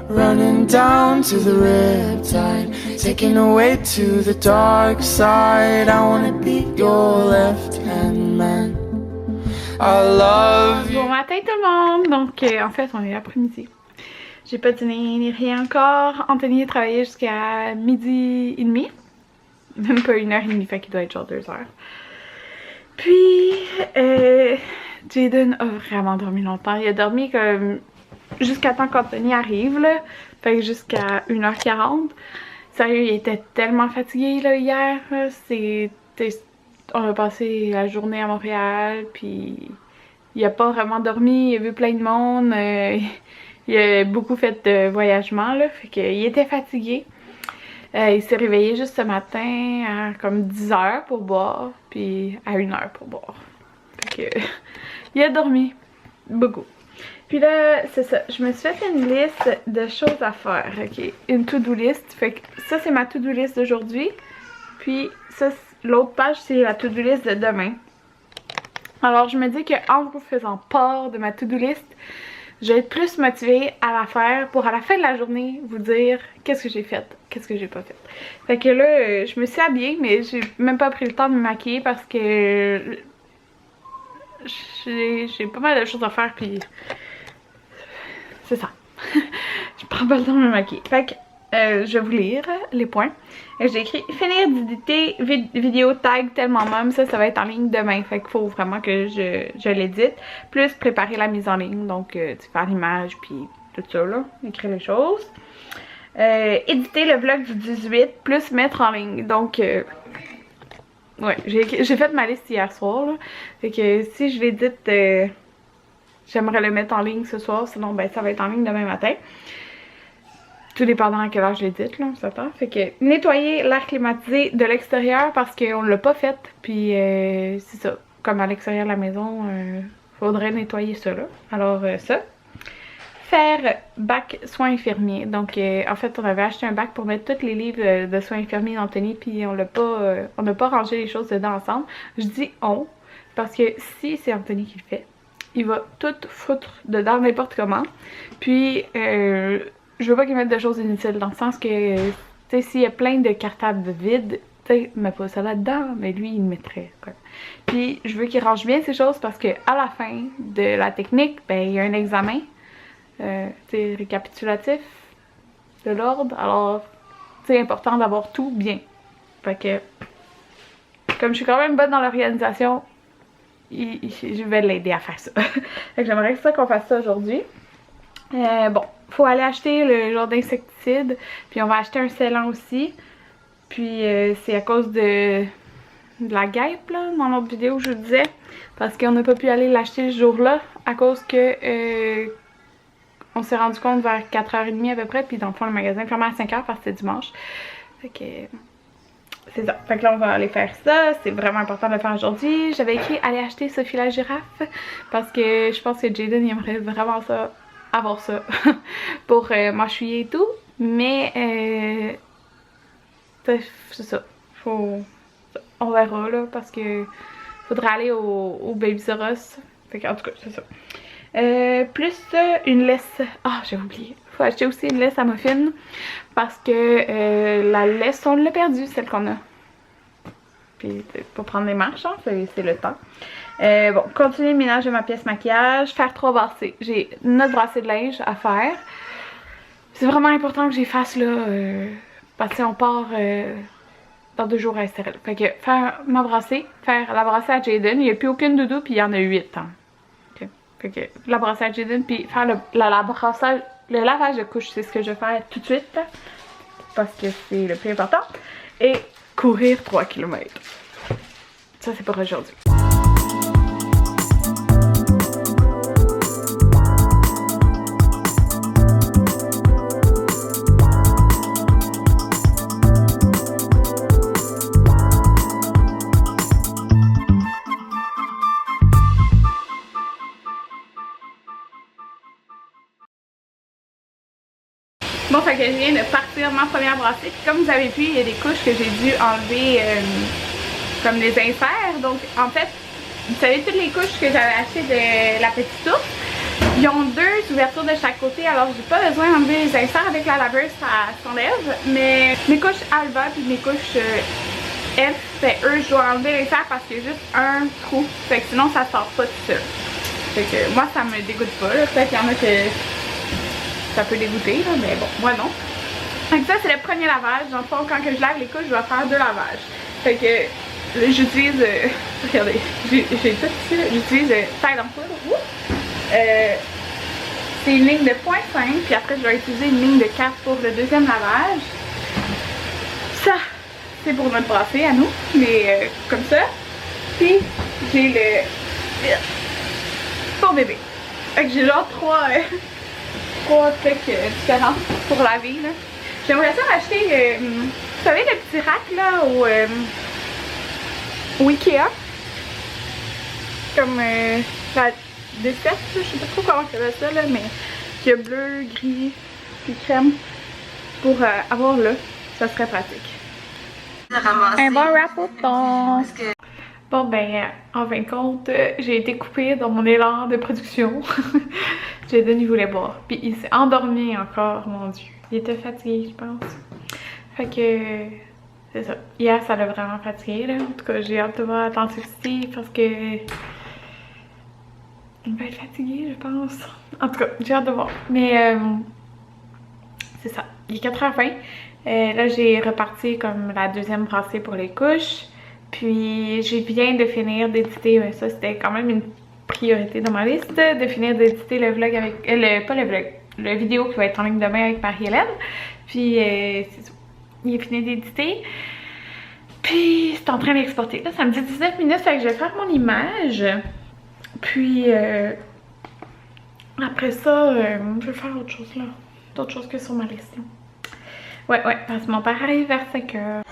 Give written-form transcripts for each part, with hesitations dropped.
running down to the riptide, taking away to the dark side. I wanna be your left-hand man. I love you. Bon matin tout le monde! Donc en fait on est l'après-midi. J'ai pas dîné ni rien encore. Anthony a travaillé jusqu'à 12h30. Même pas 1h30, fait qu'il doit être genre 2h. Puis Jaden a vraiment dormi longtemps. Il a dormi comme jusqu'à temps qu'Anthony arrive là. Fait que jusqu'à 1h40. Sérieux, il était tellement fatigué là hier. On a passé la journée à Montréal, puis il a pas vraiment dormi, il a vu plein de monde, il a beaucoup fait de voyagement là, fait qu'il était fatigué. Il s'est réveillé juste ce matin à comme 10h pour boire, puis à 1h pour boire. Fait que il a dormi beaucoup. Puis là, c'est ça, je me suis fait une liste de choses à faire, ok? Une to-do list, fait que ça c'est ma to-do list d'aujourd'hui, puis ça l'autre page c'est la to-do list de demain. Alors je me dis qu'en vous faisant part de ma to-do list, je vais être plus motivée à la faire pour à la fin de la journée vous dire qu'est-ce que j'ai fait, qu'est-ce que j'ai pas fait. Fait que là, je me suis habillée mais j'ai même pas pris le temps de me maquiller parce que j'ai pas mal de choses à faire puis c'est ça. Je prends pas le temps de me maquiller. Fait que je vais vous lire les points. J'ai écrit finir d'éditer vidéo tag tellement mom, ça va être en ligne demain. Fait qu'il faut vraiment que je l'édite. Plus préparer la mise en ligne, donc faire l'image puis tout ça là, écrire les choses. Éditer le vlog du 18, plus mettre en ligne. Donc ouais, j'ai fait ma liste hier soir là. Fait que si je l'édite, j'aimerais le mettre en ligne ce soir, sinon ben ça va être en ligne demain matin. Tout dépendant à quelle heure je l'édite, là, on s'attend. Fait que nettoyer l'air climatisé de l'extérieur parce qu'on l'a pas fait. Puis c'est ça, comme à l'extérieur de la maison, faudrait nettoyer ça là. Alors ça. Faire bac soins infirmiers. Donc en fait on avait acheté un bac pour mettre tous les livres de soins infirmiers d'Anthony. Puis on n'a pas rangé les choses dedans ensemble. Je dis on parce que si c'est Anthony qui le fait, il va tout foutre dedans n'importe comment. Puis je veux pas qu'il mette de choses inutiles dans le sens que, tu sais, s'il y a plein de cartables vides, tu sais, mets pas ça là-dedans, mais lui, il le mettrait, quoi. Puis, je veux qu'il range bien ces choses parce que à la fin de la technique, ben, il y a un examen, tu sais, récapitulatif de l'ordre. Alors, c'est important d'avoir tout bien. Fait que, comme je suis quand même bonne dans l'organisation, je vais l'aider à faire ça. Fait que j'aimerais ça qu'on fasse ça aujourd'hui. Bon, faut aller acheter le genre d'insecticide, puis on va acheter un scellant aussi. Puis c'est à cause de la guêpe là, dans l'autre vidéo je vous disais, parce qu'on n'a pas pu aller l'acheter ce jour-là à cause que on s'est rendu compte vers 4h30 à peu près, puis dans le fond le magasin fermé à 5h parce que c'est dimanche. Fait que c'est ça. Fait que là on va aller faire ça, c'est vraiment important de le faire aujourd'hui. J'avais écrit aller acheter Sophie la girafe parce que je pense que Jaden il aimerait vraiment ça, avoir ça pour m'enchouiller et tout, mais c'est ça, on verra là parce que faudrait aller au Babies R Us. Fait qu'en tout cas c'est ça. Plus une laisse, j'ai oublié, faut acheter aussi une laisse à muffins parce que la laisse on l'a perdue, celle qu'on a, puis pour prendre les marches hein, c'est le temps. Bon, continuer le ménage de ma pièce maquillage, faire 3 brassées. J'ai 9 brassées de linge à faire. C'est vraiment important que j'y fasse là, parce qu'on part dans 2 jours à SRL. Fait que faire ma brassée, faire la brassée à Jaden, il n'y a plus aucune doudou puis il y en a 8 hein. Okay. Fait que la brassée à Jaden puis faire le lavage de couche, c'est ce que je vais faire tout de suite là, parce que c'est le plus important. Et courir 3 km. Ça c'est pour aujourd'hui. Bon, fait que je viens de partir ma première brassée. Puis comme vous avez vu, il y a des couches que j'ai dû enlever comme les inserts. Donc en fait, vous savez toutes les couches que j'avais achetées de la petite ours. Ils ont 2 ouvertures de chaque côté, alors j'ai pas besoin d'enlever les inserts avec la laveuse, ça s'enlève. Mais mes couches Alba puis mes couches F, ben eux je dois enlever l'insert parce qu'il y a juste un trou. Fait que sinon ça sort pas tout seul. Fait que moi ça me dégoûte pas, peut-être qu'il y en a que ça peut dégoûter, là, mais bon, moi non. Donc ça c'est le premier lavage. Dans le fond, quand que je lave les couches, je dois faire 2 lavages. Fait que là j'utilise, regardez, j'ai tout ici, j'utilise taille en poudre. C'est une ligne de 0.5, puis après je vais utiliser une ligne de 4 pour le deuxième lavage. Ça, c'est pour notre brassée à nous, mais comme ça. Puis j'ai le pour bébé. Fait que j'ai genre 3 trucs différents pour laver là. J'aimerais ça acheter, vous savez le petit rack là au Ikea. Comme la dessert, je sais pas trop comment ça va ça là, mais qui a bleu, gris, puis crème pour avoir là, ça serait pratique. Un bon rapoton! Bon ben, en fin de compte, j'ai été coupée dans mon élan de production. Jaden il voulait boire, puis il s'est endormi encore, mon dieu. Il était fatigué, je pense. Fait que, c'est ça. Hier, ça l'a vraiment fatigué là. En tout cas, j'ai hâte de voir Atlanticity parce que il va être fatigué, je pense. En tout cas, j'ai hâte de voir. Mais c'est ça. Il est 4h20. Là, j'ai reparti comme la deuxième brassée pour les couches. Puis, je viens de finir d'éditer. Mais ça, c'était quand même une priorité dans ma liste. De finir d'éditer le vlog avec... pas le vlog. Le vidéo qui va être en ligne demain avec Marie-Hélène. Puis, c'est ça. Il est fini d'éditer. Puis, c'est en train d'exporter. Là, ça me dit 19 minutes. Fait que je vais faire mon image. Puis après ça, je vais faire autre chose là. D'autres choses que sur ma liste. Ouais, parce que mon père arrive vers 5h.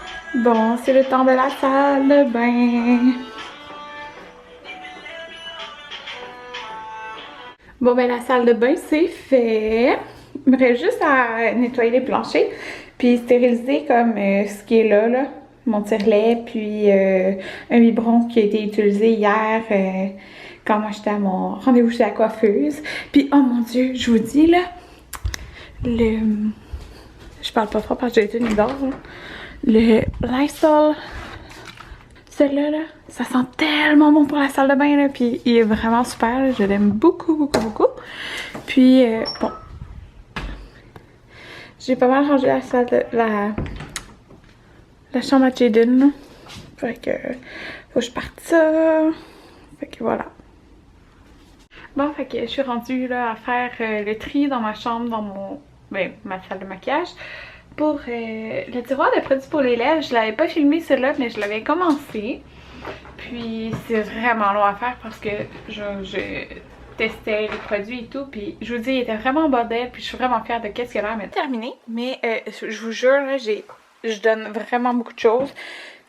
Bon, c'est le temps de la salle de bain. Bon, ben la salle de bain, c'est fait. Il me reste juste à nettoyer les planchers. Puis stériliser comme ce qui est là. Mon tire-lait, puis un biberon qui a été utilisé hier. Quand moi j'étais à mon rendez-vous chez la coiffeuse. Puis oh mon dieu, je vous dis là, je parle pas fort parce que j'ai été une dort. Le Lysol, celui-là, là, ça sent tellement bon pour la salle de bain là. Puis il est vraiment super, là, je l'aime beaucoup. Puis bon, j'ai pas mal rangé la salle de la chambre à Jaden. Fait que faut que je parte ça. Fait que voilà. Bon, fait que je suis rendue là à faire le tri dans ma chambre, dans ma salle de maquillage. Pour le tiroir de produits pour les lèvres, je l'avais pas filmé celui-là, mais je l'avais commencé. Puis c'est vraiment long à faire parce que je testais les produits et tout. Puis je vous dis, il était vraiment en bordel. Puis je suis vraiment fière de qu'est-ce qu'il a l'air. Mais terminé. Mais je vous jure, là, je donne vraiment beaucoup de choses.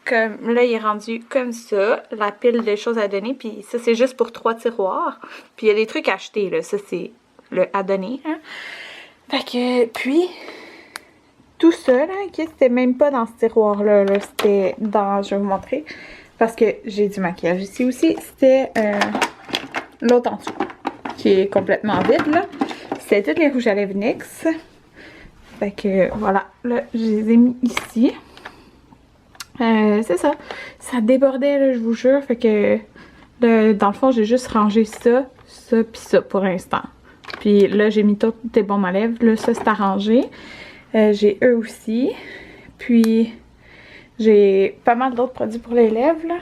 Comme là, il est rendu comme ça, la pile de choses à donner. Puis ça, c'est juste pour 3 tiroirs. Puis il y a des trucs à acheter, là. Ça, c'est le à donner. Hein? Fait que, puis, tout ça, là, c'était même pas dans ce tiroir-là. Là. C'était dans, je vais vous montrer. Parce que j'ai du maquillage ici aussi. C'était l'autre en dessous, qui est complètement vide, là. C'était tous les rouges à lèvres NYX. Fait que, voilà. Là, je les ai mis ici. C'est ça. Ça débordait, là, je vous jure. Fait que, dans le fond, j'ai juste rangé ça, puis ça pour l'instant. Puis là, j'ai mis tous tes baumes à lèvres. Là, ça, c'est arrangé. J'ai eux aussi. Puis, j'ai pas mal d'autres produits pour les lèvres, là.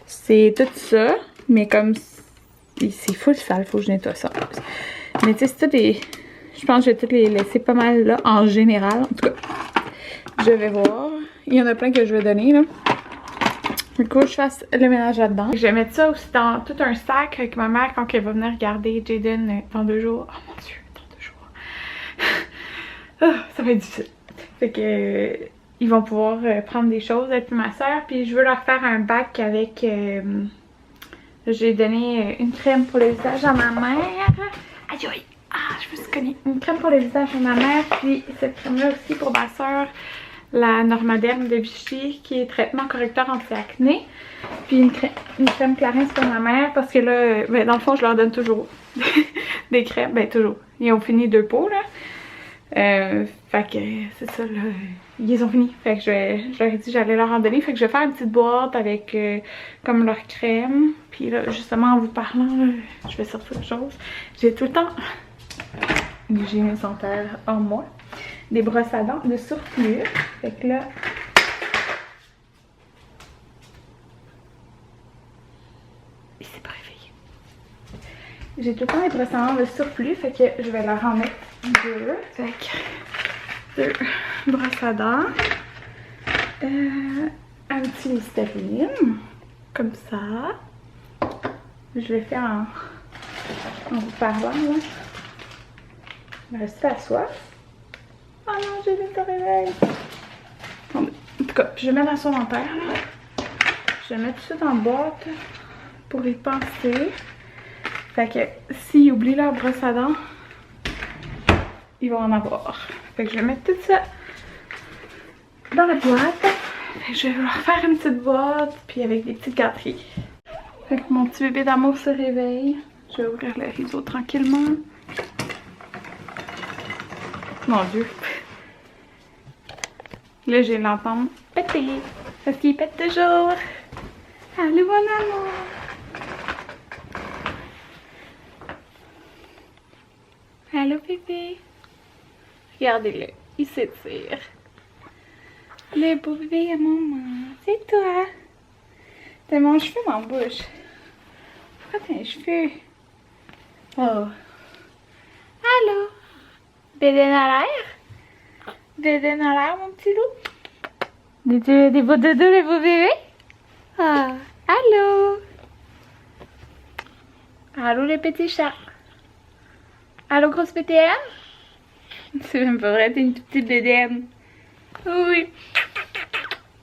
C'est tout ça. Mais comme, c'est full sale, faut que je nettoie ça. Mais tu sais, c'est tout des... Je pense que je vais toutes les laisser pas mal, là, en général. En tout cas, je vais voir. Il y en a plein que je vais donner, là. Du coup, je fasse le ménage là-dedans. Je vais mettre ça aussi dans tout un sac avec ma mère quand elle va venir regarder Jaden dans 2 jours. Oh mon dieu, dans 2 jours. Oh, ça va être difficile. Fait que ils vont pouvoir prendre des choses avec ma soeur. Puis je veux leur faire un bac avec... j'ai donné une crème pour le visage à ma mère. Aïe aïe! Ah, je me suis cognée. Une crème pour le visage à ma mère. Puis cette crème-là aussi pour ma soeur. La Normaderm de Vichy qui est traitement correcteur anti-acné. Puis une crème Clarins pour ma mère parce que là, ben, dans le fond, je leur donne toujours des crèmes, ben toujours. Ils ont fini 2 pots là. Fait que c'est ça là, ils ont fini. Fait que je leur ai dit j'allais leur en donner. Fait que je vais faire une petite boîte avec comme leur crème. Puis là, justement en vous parlant, là, je vais sortir autre chose. J'ai tout le temps l'hygiène dentaire en moi. Des brosses à dents de surplus. Fait que là, il s'est pas réveillé. J'ai tout le temps des brosses à dents de surplus. Fait que je vais leur en mettre 2. Fait que 2 brosses à dents. Un petit Listerine. Comme ça. Je l'ai fait en vous parlant là. Il me reste la soif. Oh non, j'ai vite au réveil. Bon, en tout cas, je vais mettre dans son dentaire là. Je vais mettre tout ça dans la boîte pour y penser. Fait que s'ils oublient leur brosse à dents, ils vont en avoir. Fait que je vais mettre tout ça dans la boîte. Fait que je vais leur faire une petite boîte, puis avec des petites gâteries. Fait que mon petit bébé d'amour se réveille. Je vais ouvrir le rideau tranquillement. Mon Dieu. Là, je vais l'entendre péter. Parce qu'il pète toujours. Allô, mon amour. Allô, bébé. Regardez-le. Il s'étire. Le beau bébé à maman. C'est toi. T'as mon cheveu dans la bouche. Pourquoi t'as un cheveu? Oh. Allô? Bébé dans l'air? Bébé dans l'air, mon petit loup? Des beaux doudous, les beaux bébés? Ah. Allô? Allô, les petits chats? Allô, grosse PTM? C'est même pas vrai, t'es une petite BDM. Oui.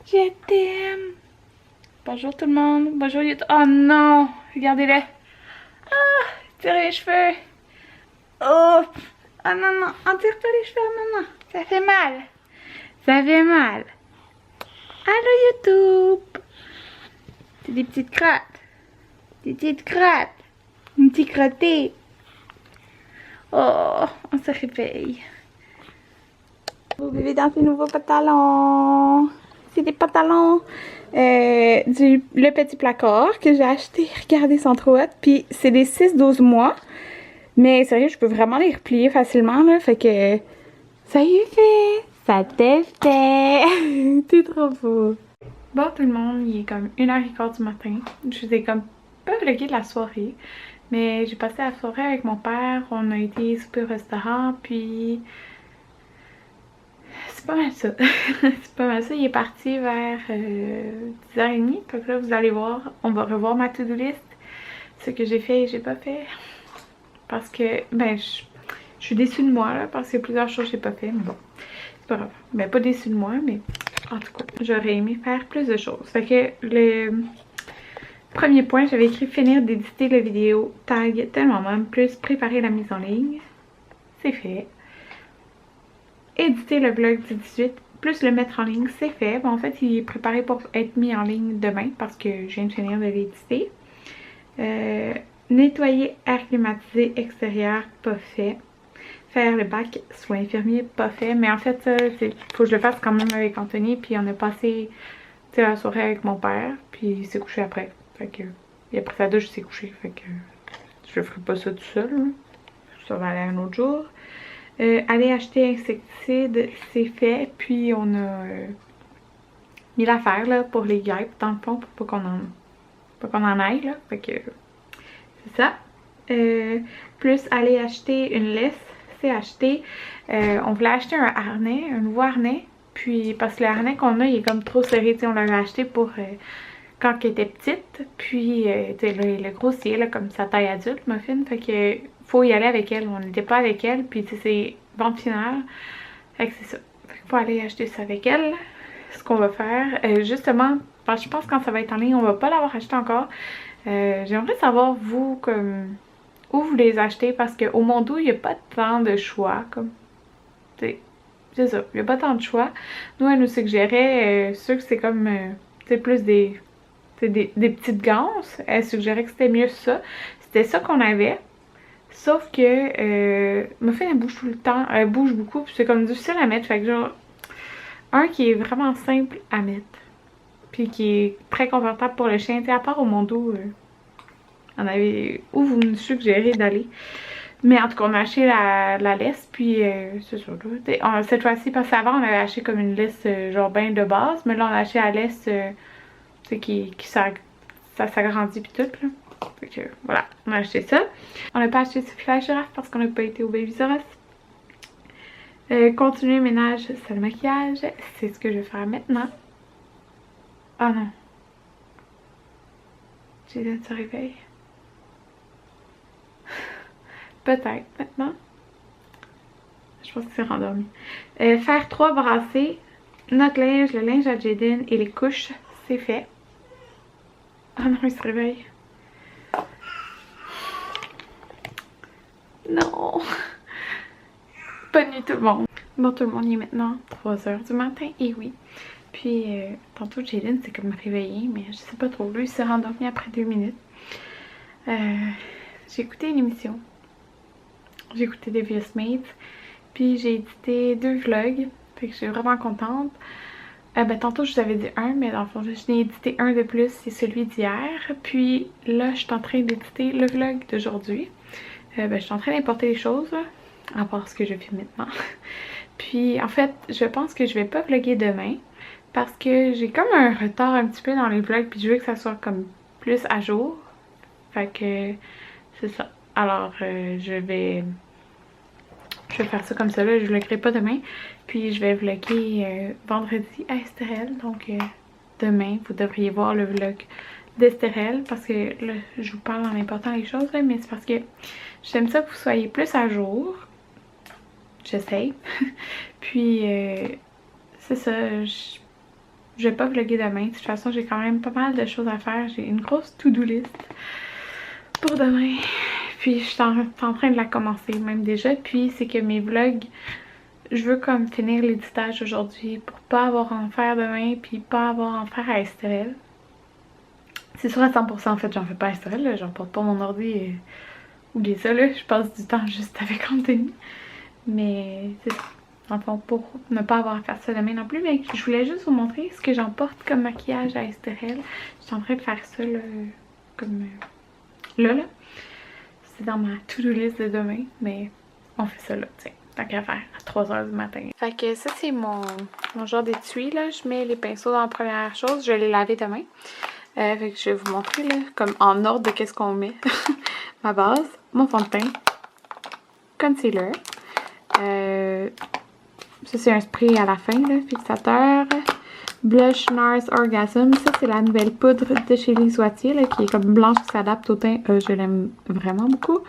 Je t'aime. Bonjour tout le monde. Bonjour YouTube. Oh non! Regardez-le. Ah! Tire les cheveux. Oh! Oh non, non. On tire pas les cheveux à maman. Ça fait mal. Ça fait mal. Allô YouTube! C'est des petites crottes. Des petites crottes. Une petite crottée. Oh! On se réveille. Beau bébé dans ses nouveaux pantalons. C'est des pantalons le petit placard que j'ai acheté. Regardez, ils sont trop hot. Puis c'est des 6-12 mois. Mais sérieux, je peux vraiment les replier facilement là. Fait que ça y est fait. Ça t'est fait. T'es trop beau. Bon tout le monde, il est comme 1h15 du matin. Je vous ai comme pas vlogué de la soirée. Mais j'ai passé la soirée avec mon père. On a été souper au restaurant. Puis c'est pas mal ça. C'est pas mal ça. Il est parti vers 10h30. Donc là, vous allez voir, on va revoir ma to-do list. Ce que j'ai fait et j'ai pas fait. Parce que, ben, je suis déçue de moi, là, parce qu'il y a plusieurs choses que j'ai pas fait. Mais bon, c'est pas grave. Ben, pas déçue de moi, mais en tout cas, j'aurais aimé faire plus de choses. Fait que le premier point, j'avais écrit finir d'éditer la vidéo tag tellement même, plus préparer la mise en ligne. C'est fait. Éditer le vlog du 18, plus le mettre en ligne, c'est fait. Bon, en fait, il est préparé pour être mis en ligne demain parce que je viens de finir de l'éditer. Nettoyer air climatisé extérieur, pas fait. Faire le bac soins infirmiers, pas fait. Mais en fait, ça, faut que je le fasse quand même avec Anthony. Puis on a passé la soirée avec mon père. Puis il s'est couché après. Fait que, et après sa douche, il s'est couché. Fait que je ferai pas ça tout seul. Hein. Ça va aller un autre jour. Aller acheter insecticide, c'est fait. Puis on a mis l'affaire là pour les guêpes dans le fond pour pas qu'on en aille là. Fait que c'est ça. Plus aller acheter une laisse, c'est acheter. On voulait acheter un harnais, un nouveau harnais. Puis parce que le harnais qu'on a, il est comme trop serré. T'sais, on l'avait acheté pour quand elle était petite. Puis le grossier là, comme sa taille adulte, Muffin. Fait que faut y aller avec elle. On n'était pas avec elle. Puis c'est vente finale. Fait que c'est ça. Fait qu'il faut aller acheter ça avec elle. Ce qu'on va faire. Justement, parce que je pense que quand ça va être en ligne, on va pas l'avoir acheté encore. J'aimerais savoir vous comme où vous les achetez parce qu'au Mondo il n'y a pas tant de choix comme c'est ça, il n'y a pas tant de choix. Nous elle nous suggérait sûr que c'est comme plus des petites ganses. Elle suggérait que c'était mieux ça. C'était ça qu'on avait. Sauf que Muffin elle bouge tout le temps, elle bouge beaucoup, puis c'est comme difficile à mettre. Fait que genre, un qui est vraiment simple à mettre, puis qui est très confortable pour le chien. À part au Mondo, on avait où vous me suggérez d'aller. Mais en tout cas, on a acheté la laisse, puis c'est ça. Cette fois-ci, parce qu'avant, on avait acheté comme une laisse genre ben de base, mais là, on a acheté la laisse, tu sais, ça s'agrandit puis tout, là. Fait que voilà, on a acheté ça. On n'a pas acheté ce flash girafe parce qu'on n'a pas été au Babies R Us. Continuer le ménage, c'est le maquillage. C'est ce que je vais faire maintenant. Oh non. Jaden se réveille. Peut-être maintenant. Je pense qu'il s'est rendormi. Faire 3 brassées. Notre linge, le linge à Jaden et les couches, c'est fait. Oh non, il se réveille. Non. Bonne nuit tout le monde. Bon, tout le monde, il est maintenant 3h du matin, et oui. Puis, tantôt, Jaden s'est comme réveillé, mais je sais pas trop. Lui, il s'est rendormi après 2 minutes. J'ai écouté une émission. J'ai écouté Devious Mates. Puis, j'ai édité 2 vlogs. Fait que je suis vraiment contente. Tantôt, je vous avais dit un, mais dans le fond, je n'ai édité un de plus, c'est celui d'hier. Puis, là, je suis en train d'éditer le vlog d'aujourd'hui. Je suis en train d'importer les choses, à part ce que je fais maintenant. Puis en fait, je pense que je vais pas vlogger demain parce que j'ai comme un retard un petit peu dans les vlogs, puis je veux que ça soit comme plus à jour. Fait que c'est ça. Alors je vais faire ça comme ça là, je vloggerai pas demain. Puis je vais vlogger vendredi à Estérel. Donc demain, vous devriez voir le vlog d'Estérel, parce que là, je vous parle en important les choses, là, mais c'est parce que j'aime ça que vous soyez plus à jour. J'essaye. Puis, c'est ça, je vais pas vlogger demain. De toute façon, j'ai quand même pas mal de choses à faire. J'ai une grosse to-do list pour demain. Puis, je suis en train de la commencer même déjà. Puis, c'est que mes vlogs, je veux comme finir l'éditage aujourd'hui pour pas avoir à en faire demain, puis pas avoir à en faire à Estérel. C'est sûr à 100% en fait, j'en fais pas à Estérel, j'en porte pas mon ordi et oubliez ça là, je passe du temps juste avec Anthony. Mais c'est ça, en fond, pour ne pas avoir à faire ça demain non plus, mais je voulais juste vous montrer ce que j'emporte comme maquillage à Estérel. Je suis en train de faire ça là, comme là. C'est dans ma to-do list de demain, mais on fait ça là, tiens, tant qu'à faire, à 3h du matin. Fait que ça c'est mon genre d'étui là, je mets les pinceaux dans la première chose, je vais les laver demain. Fait que je vais vous montrer là, comme en ordre de qu'est-ce qu'on met. Ma base, mon fond de teint, concealer, ça c'est un spray à la fin là, fixateur, blush NARS Orgasm, ça c'est la nouvelle poudre de chez Lisoitier là, qui est comme blanche qui s'adapte au teint, je l'aime vraiment beaucoup.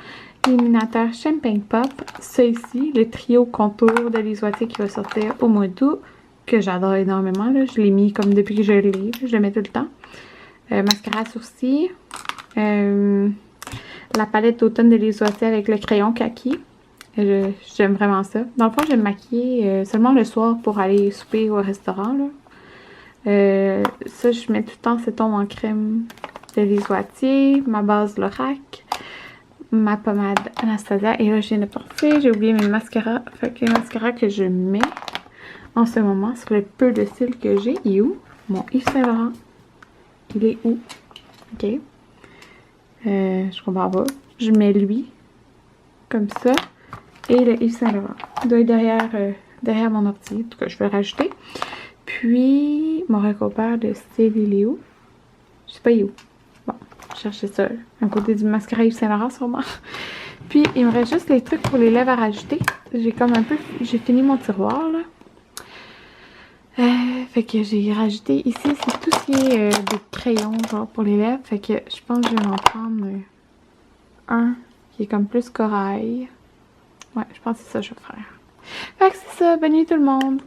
Illuminateur Champagne Pop, ça ici, le trio contour de Lisoitier qui va sortir au mois d'août, que j'adore énormément là, je l'ai mis comme depuis que je l'ai, je le mets tout le temps. Mascara à sourcils, la palette d'automne de Lisoitier avec le crayon kaki. J'aime vraiment ça. Dans le fond, je vais me maquiller seulement le soir pour aller souper au restaurant. Là. Ça, je mets tout le temps cet ombre en crème de Lisoitier, ma base Lorac, ma pommade Anastasia. Et là, je viens de porter, j'ai oublié mes mascaras. Fait que les mascaras que je mets en ce moment sur le peu de cils que j'ai. Il est où? Mon Yves Saint Laurent. Il est où? Ok. Je comprends pas. Je mets lui. Comme ça. Et le Yves Saint Laurent. Il doit être derrière mon ordi. En tout cas, je vais le rajouter. Puis, mon recoupeur de style, il est où? Je sais pas, il est où. Bon, je cherchais ça. À côté du mascara Yves Saint Laurent, sûrement. Puis, il me reste juste les trucs pour les lèvres à rajouter. J'ai comme un peu... J'ai fini mon tiroir, là. Fait que j'ai rajouté ici, c'est tout ce qui est des crayons genre pour les lèvres. Fait que je pense que je vais en prendre un qui est comme plus corail. Ouais, je pense que c'est ça que je vais faire. Fait que c'est ça, bonne nuit tout le monde!